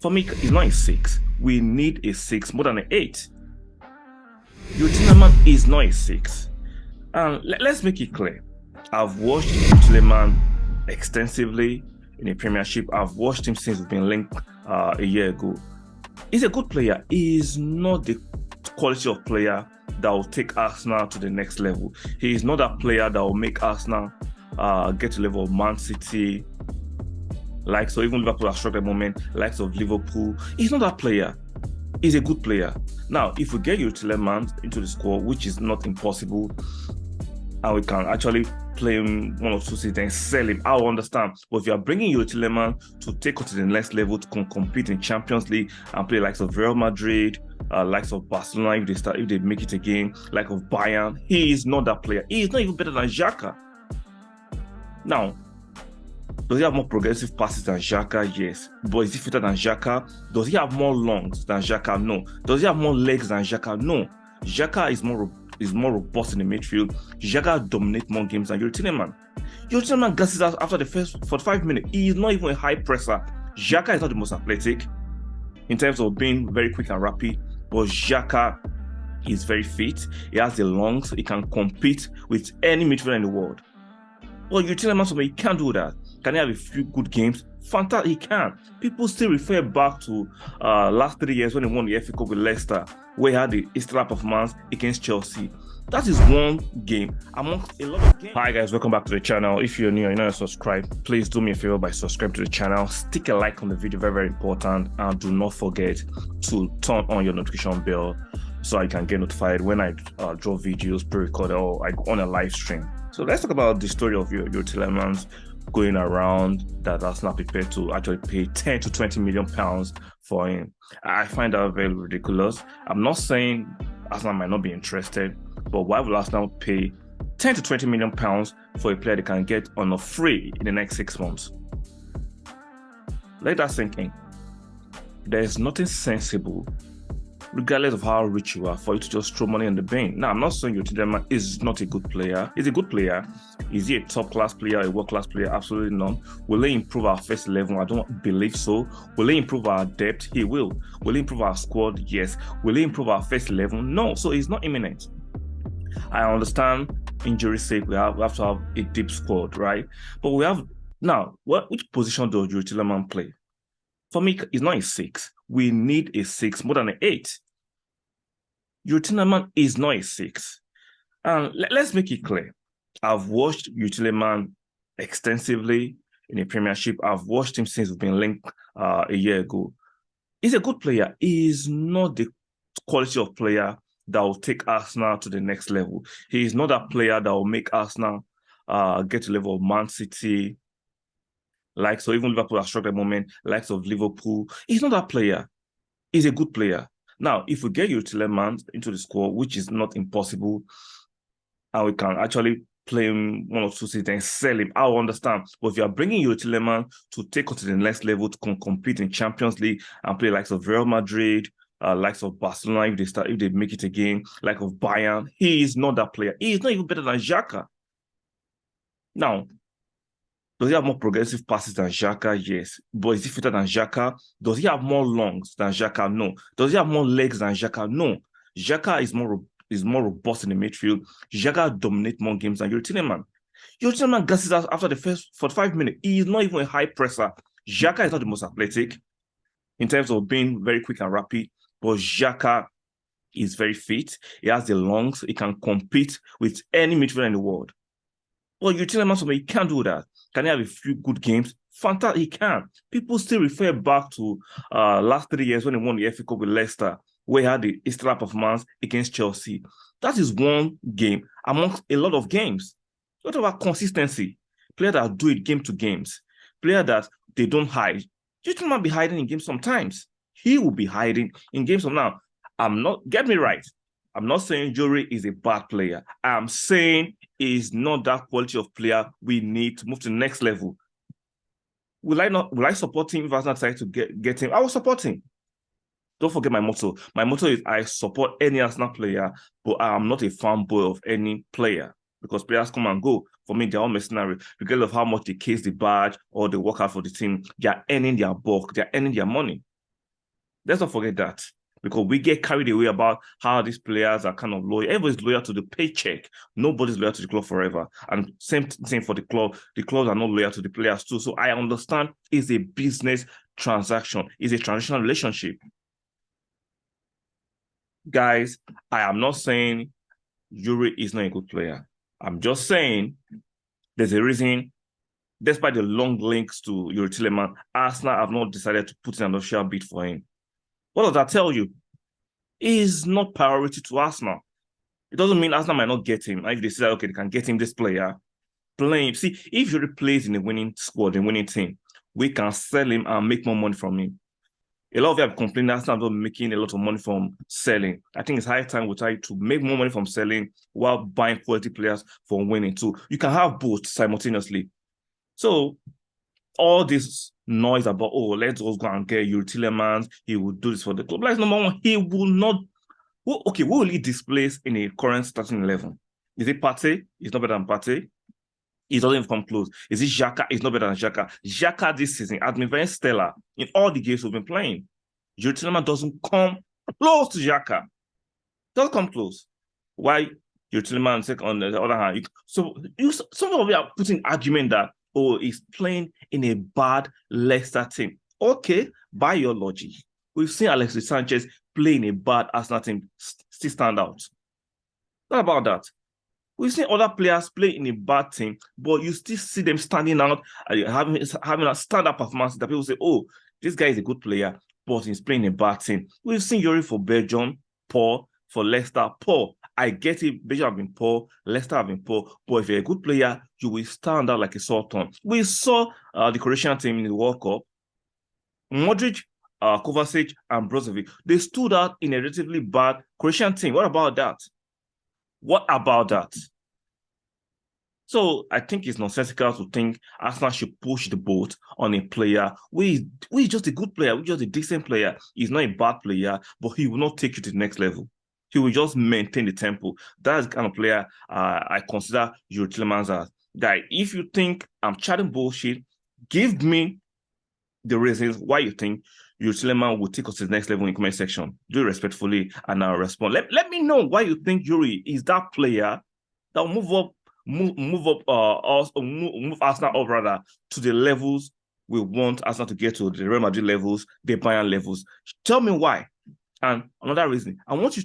For me, it's not a 6. We need a 6 more than an 8. Youri Tielemans is not a 6. And let's make it clear. I've watched Youri Tielemans extensively in the Premiership. I've watched him since we've been linked a year ago. He's a good player. He is not the quality of player that will take Arsenal to the next level. He is not that player that will make Arsenal get to the level of Man City, so even Liverpool are struck at the moment, likes of Liverpool. He's not that player. He's a good player. Now, if we get Youri Tielemans into the squad, which is not impossible, and we can actually play him 1 or 2 seasons and sell him, I'll understand. But if you are bringing Youri Tielemans to take us to the next level, to compete in Champions League and play likes of Real Madrid, likes of Barcelona, if they make it again, like of Bayern, he is not that player. He is not even better than Xhaka. Now, does he have more progressive passes than Xhaka? Yes. But is he fitter than Xhaka? Does he have more lungs than Xhaka? No. Does he have more legs than Xhaka? No. Xhaka is more robust in the midfield. Xhaka dominates more games than Youri Tielemans. Youri Tielemans gasses out after the first 45 minutes. He is not even a high presser. Xhaka is not the most athletic in terms of being very quick and rapid, but Xhaka is very fit. He has the lungs. He can compete with any midfielder in the world. Well, Youri Tielemans, he can't do that. Can he have a few good games? Fantastic, he can. People still refer back to last 3 years when he won the FA Cup with Leicester, where he had the stellar performance against Chelsea. That is one game amongst a lot of games. Hi guys, welcome back to the channel. If you're new and you're not subscribed, please do me a favor by subscribing to the channel. Stick a like on the video, very, very important. And do not forget to turn on your notification bell so I can get notified when I draw videos pre-recorded or I go on a live stream. So let's talk about the story of Youri Tielemans going around that Arsenal prepared to actually pay 10 to 20 million pounds for him. I find that very ridiculous. I'm not saying Arsenal might not be interested, but why will Arsenal pay 10 to 20 million pounds for a player they can get on a free in the next 6 months? Let that sink in. There is nothing sensible, regardless of how rich you are, for you to just throw money in the bin. Now, I'm not saying Youri Tielemans is not a good player. He's a good player. Is he a top-class player, a world-class player? Absolutely not. Will he improve our first 11? I don't believe so. Will he improve our depth? He will. Will he improve our squad? Yes. Will he improve our first 11? No. So he's not imminent. I understand injury's sake, we have to have a deep squad, right? But we have now, which position does Youri Tielemans play? For me, it's not a 6. We need a 6 more than an 8. Youri Tielemans is not a 6. And let's make it clear. I've watched Youri Tielemans extensively in the Premiership. I've watched him since we've been linked a year ago. He's a good player. He is not the quality of player that will take Arsenal to the next level. He is not that player that will make Arsenal get to the level of Man City, so even Liverpool are struck at the moment, likes of Liverpool. He's not that player. He's a good player. Now, if we get Youri Tielemans into the squad, which is not impossible, and we can actually play him 1 or 2 seasons and sell him, I'll understand. But if you are bringing Youri Tielemans to take us to the next level, to compete in Champions League and play likes of Real Madrid, likes of Barcelona, if they make it again, like of Bayern, he is not that player. He is not even better than Xhaka. Now, does he have more progressive passes than Xhaka? Yes. But is he fitter than Xhaka? Does he have more lungs than Xhaka? No. Does he have more legs than Xhaka? No. Xhaka is more robust in the midfield. Xhaka dominates more games than Youri Tielemans. Youri Tielemans gasses out after the first 45 minutes. He is not even a high presser. Xhaka is not the most athletic in terms of being very quick and rapid, but Xhaka is very fit. He has the lungs. He can compete with any midfielder in the world. Well, Youri Tielemans, he can't do that. Can he have a few good games? Fantastic, he can. People still refer back to last 3 years when he won the FA Cup with Leicester, where he had the stellar performance against Chelsea. That is one game amongst a lot of games. What about consistency? Players that do it game to games. Players that they don't hide. Youri Tielemans be hiding in games sometimes. He will be hiding in games from now. Get me right. I'm not saying Youri is a bad player. I'm saying he's not that quality of player we need to move to the next level. Will I support him if Arsenal decide to get him? I will support him. Don't forget my motto. My motto is I support any Arsenal player, but I am not a fanboy of any player because players come and go. For me, they're all mercenaries. Regardless of how much they case the badge or they work out for the team, they are earning their bulk. They are earning their money. Let's not forget that. Because we get carried away about how these players are kind of loyal. Everybody's loyal to the paycheck. Nobody's loyal to the club forever. And same thing for the club. The clubs are not loyal to the players too. So I understand it's a business transaction. It's a transactional relationship. Guys, I am not saying Youri is not a good player. I'm just saying there's a reason, despite the long links to Youri Tielemans, Arsenal have not decided to put in an official bid for him. What does that tell you? Is not priority to Arsenal. It doesn't mean Arsenal might not get him. If they say, okay, they can get him this player, play him. See, if Youri plays in a winning squad, a winning team, we can sell him and make more money from him. A lot of you have complained that Arsenal not making a lot of money from selling. I think it's high time we try to make more money from selling while buying quality players from winning too. You can have both simultaneously. So all this noise about, oh, let's go and get Youri Tielemans, he will do this for the club. Like, number one, he will not. Well, okay, who will he displace in a current starting 11? Is it Partey? He's not better than Partey. He doesn't even come close. Is it Xhaka? He's not better than Xhaka. Xhaka this season has been very stellar in all the games we've been playing. Youri Tielemans doesn't come close to Xhaka. Doesn't come close. Why Youri Tielemans on the other hand? Some of you are putting argument that, oh, he's playing in a bad Leicester team. Okay, by your logic. We've seen Alexis Sanchez play in a bad Arsenal team still stand out. Not about that. We've seen other players play in a bad team, but you still see them standing out, having a stand-up performance that people say, oh, this guy is a good player, but he's playing in a bad team. We've seen Youri for Belgium, poor. For Leicester, poor. I get it, Belgium have been poor, Leicester have been poor, but if you're a good player, you will stand out like a sore thumb. We saw the Croatian team in the World Cup. Modric, Kovacic, and Brozovic, they stood out in a relatively bad Croatian team. What about that? What about that? So I think it's nonsensical to think Arsenal should push the boat on a player who is just a good player, who is just a decent player. He's not a bad player, but he will not take you to the next level. He will just maintain the tempo. That's the kind of player I consider Youri Tielemans as. Guy, if you think I'm chatting bullshit, give me the reasons why you think Youri Tielemans will take us to the next level in the comment section. Do it respectfully and I'll respond. Let me know why you think Youri is that player that will move Arsenal up rather to the levels we want Arsenal to get to, the Real Madrid levels, the Bayern levels. Tell me why. And another reason, I want you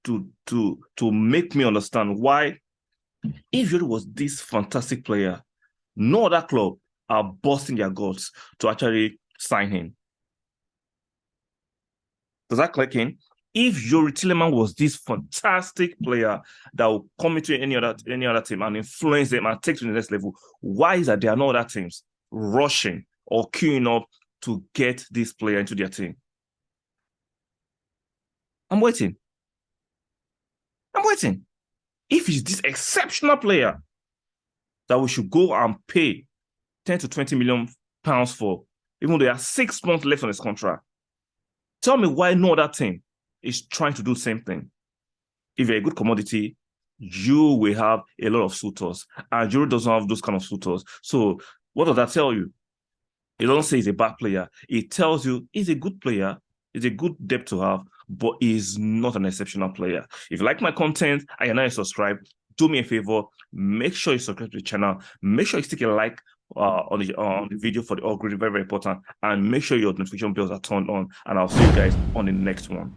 to make me understand why, if Youri was this fantastic player, no other club are busting their guts to actually sign him. Does that click in? If Youri Tielemans was this fantastic player that will come into any other team and influence them and take to the next level, why is that there are no other teams rushing or queuing up to get this player into their team? I'm waiting. If he's this exceptional player that we should go and pay 10 to 20 million pounds for, even though there are 6 months left on his contract, tell me why no other team is trying to do the same thing. If you're a good commodity, you will have a lot of suitors, and Youri doesn't have those kind of suitors. So what does that tell you? It doesn't say he's a bad player. It tells you he's a good player. It's a good depth to have, but he's not an exceptional player. If you like my content and you're not subscribed, do me a favor, make sure you subscribe to the channel. Make sure you stick a like on the video for the algorithm, very, very important. And make sure your notification bells are turned on. And I'll see you guys on the next one.